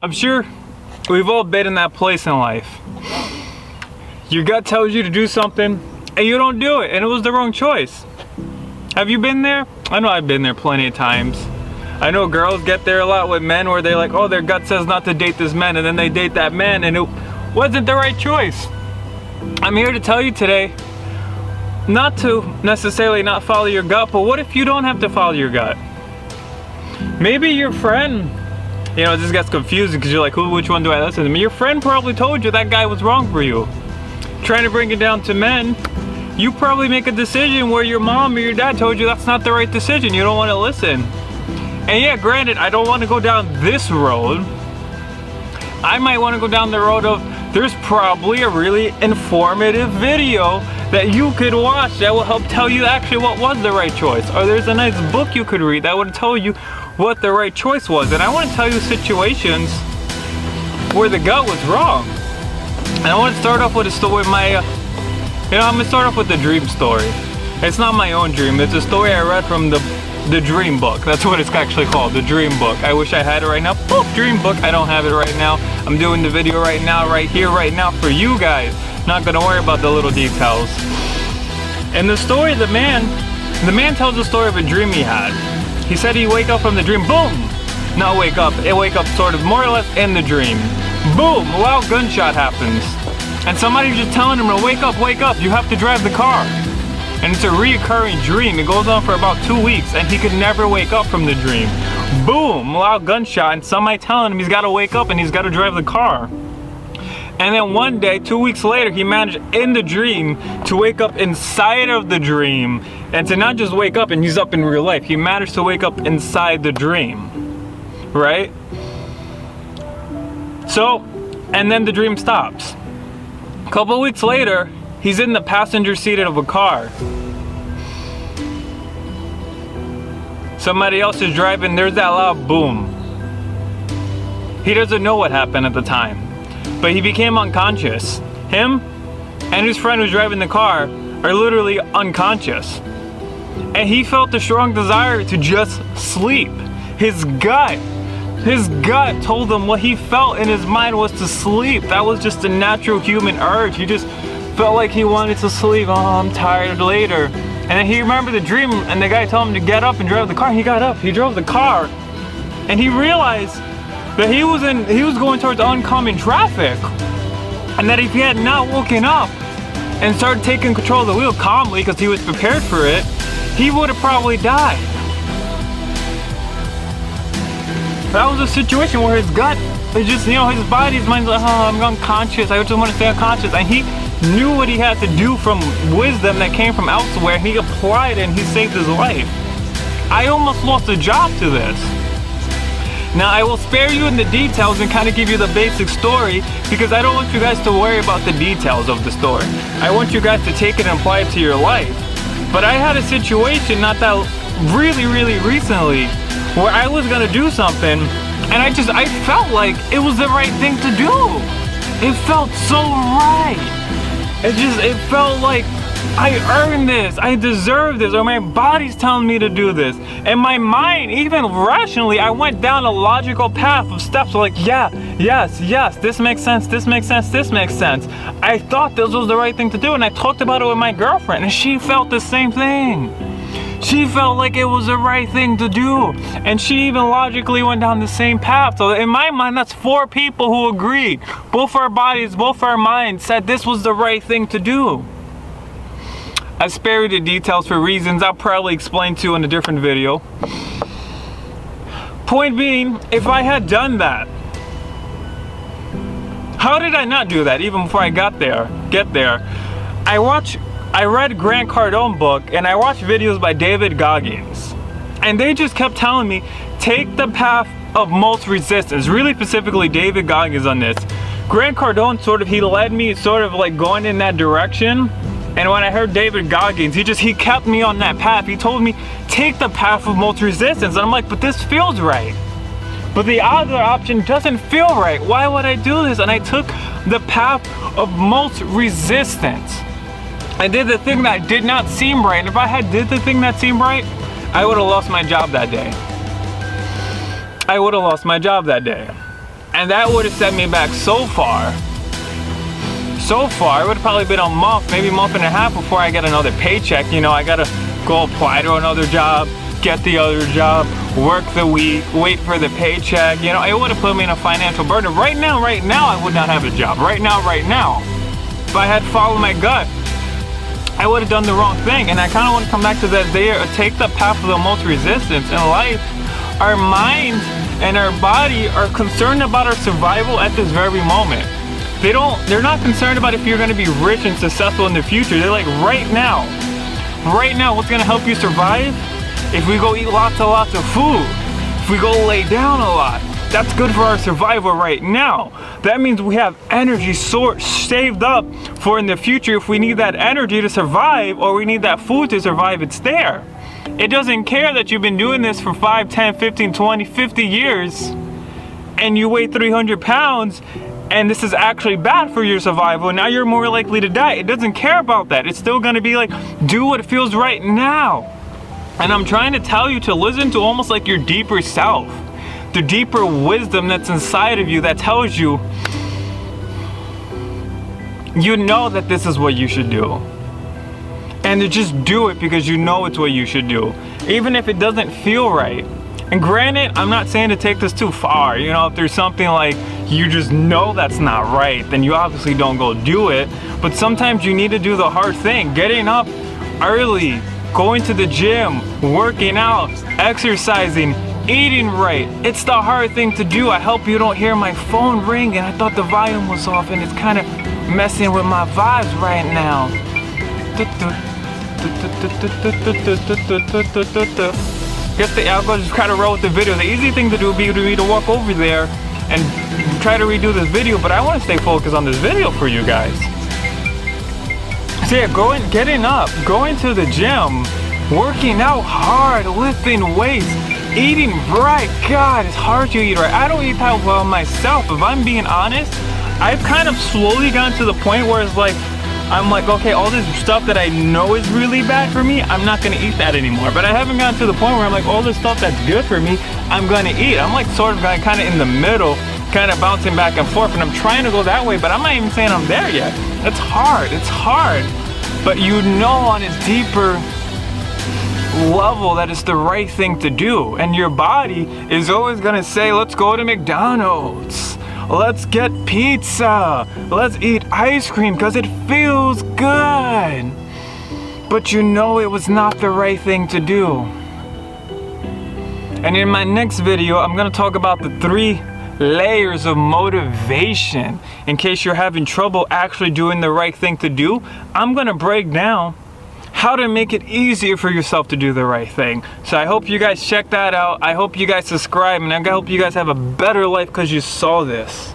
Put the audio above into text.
I'm sure we've all been in that place in life. Your gut tells you to do something and you don't do it, and it was the wrong choice. Have you been there? I know I've been there plenty of times. I know girls get there a lot with men where they're like, oh, their gut says not to date this man, and then they date that man and it wasn't the right choice. I'm here to tell you today not to necessarily not follow your gut, but what if you don't have to follow your gut? Maybe your friend, you know, this gets confusing because you're like, which one do I listen to? Your friend probably told you that guy was wrong for you. Trying to bring it down to men, you probably make a decision where your mom or your dad told you that's not the right decision. You don't want to listen. And yeah, granted, I don't want to go down this road. I might want to go down the road of there's probably a really informative video that you could watch that will help tell you actually what was the right choice. Or there's a nice book you could read that would tell you what the right choice was. And I want to tell you situations where the gut was wrong. And I want to start off with a story. I'm gonna start off with the dream story. It's not my own dream. It's a story I read from the dream book. That's what it's actually called, the dream book. I wish I had it right now. Boop, dream book. I don't have it right now. I'm doing the video right now, right here, right now for you guys. Not gonna worry about the little details. In the story, the man tells the story of a dream he had. He said he'd wake up from the dream, boom! Not wake up, it wake up sort of more or less in the dream. Boom, a loud gunshot happens. And somebody's just telling him to wake up, you have to drive the car. And it's a reoccurring dream. It goes on for about 2 weeks and he could never wake up from the dream. Boom, loud gunshot, and somebody telling him he's gotta wake up and he's gotta drive the car. And then one day, 2 weeks later, he managed in the dream to wake up inside of the dream, and to not just wake up and he's up in real life, he managed to wake up inside the dream, right? So, and then the dream stops. A couple weeks later, he's in the passenger seat of a car. Somebody else is driving, there's that loud boom. He doesn't know what happened at the time, but he became unconscious. Him and his friend who's driving the car are literally unconscious. And he felt a strong desire to just sleep. His gut told him what he felt in his mind was to sleep. That was just a natural human urge. He just felt like he wanted to sleep. Oh, I'm tired later. And then he remembered the dream, and the guy told him to get up and drive the car. He got up, he drove the car, and he realized that he was going towards oncoming traffic, and that if he had not woken up and started taking control of the wheel calmly because he was prepared for it, he would have probably died. That was a situation where his gut, it just, you know, his body, his mind's like, oh, I'm unconscious, I just want to stay unconscious. And he knew what he had to do from wisdom that came from elsewhere. He applied it and he saved his life. I almost lost a job to this. Now, I will spare you in the details and kind of give you the basic story because I don't want you guys to worry about the details of the story. I want you guys to take it and apply it to your life. But I had a situation not that really recently where I was gonna do something and I felt like it was the right thing to do. It felt so right. It felt like I earned this, I deserve this, or my body's telling me to do this. And my mind, even rationally, I went down a logical path of steps like, yeah, yes, this makes sense, this makes sense, this makes sense. I thought this was the right thing to do, and I talked about it with my girlfriend, and she felt the same thing. She felt like it was the right thing to do, and she even logically went down the same path. So in my mind, that's 4 people who agreed. Both our bodies, both our minds said this was the right thing to do. I spare you the details for reasons I'll probably explain to you in a different video. Point being, if I had done that, how did I not do that even before I get there? I read Grant Cardone's book and I watched videos by David Goggins. And they just kept telling me, take the path of most resistance. Really specifically David Goggins on this. Grant Cardone he led me sort of like going in that direction. And when I heard David Goggins, he kept me on that path. He told me, take the path of most resistance. And I'm like, but this feels right. But the other option doesn't feel right. Why would I do this? And I took the path of most resistance. I did the thing that did not seem right. And if I had did the thing that seemed right, I would have lost my job that day. And that would have set me back so far. So far, it would have probably been a month, maybe a month and a half before I get another paycheck. You know, I gotta go apply to another job, get the other job, work the week, wait for the paycheck. You know, it would have put me in a financial burden. Right now, I would not have a job. Right now. If I had followed my gut, I would have done the wrong thing. And I kind of want to come back to that there, take the path of the most resistance in life. Our mind and our body are concerned about our survival at this very moment. They're not concerned about if you're gonna be rich and successful in the future. They're like, right now, what's gonna help you survive? If we go eat lots and lots of food, if we go lay down a lot, that's good for our survival right now. That means we have energy saved up for in the future. If we need that energy to survive, or we need that food to survive, it's there. It doesn't care that you've been doing this for 5, 10, 15, 20, 50 years, and you weigh 300 pounds, and this is actually bad for your survival, and now you're more likely to die. It doesn't care about that. It's still gonna be like, do what feels right now. And I'm trying to tell you to listen to almost like your deeper self, the deeper wisdom that's inside of you that tells you, you know that this is what you should do. And to just do it because you know it's what you should do, even if it doesn't feel right. And granted, I'm not saying to take this too far. You know, if there's something like you just know that's not right, then you obviously don't go do it. But sometimes you need to do the hard thing. Getting up early, going to the gym, working out, exercising, eating right. It's the hard thing to do. I hope you don't hear my phone ring, and I thought the volume was off, and it's kind of messing with my vibes right now. I'll go just try to roll with the video. The easy thing to do would be to walk over there and try to redo this video, but I want to stay focused on this video for you guys. So yeah, getting up, going to the gym, working out hard, lifting weights, eating right. God, it's hard to eat right. I don't eat that well myself. If I'm being honest, I've kind of slowly gotten to the point where it's like, I'm like, okay, all this stuff that I know is really bad for me, I'm not gonna eat that anymore. But I haven't gotten to the point where I'm like, all this stuff that's good for me, I'm gonna eat. I'm like sort of kind of in the middle, kind of bouncing back and forth, and I'm trying to go that way, but I'm not even saying I'm there yet. It's hard. But you know on a deeper level that it's the right thing to do. And your body is always gonna say, let's go to McDonald's. Let's get pizza. Let's eat ice cream because it feels good. But you know it was not the right thing to do. And in my next video, I'm gonna talk about the 3 layers of motivation. In case you're having trouble actually doing the right thing to do, I'm gonna break down how to make it easier for yourself to do the right thing. So I hope you guys check that out. I hope you guys subscribe, and I hope you guys have a better life because you saw this.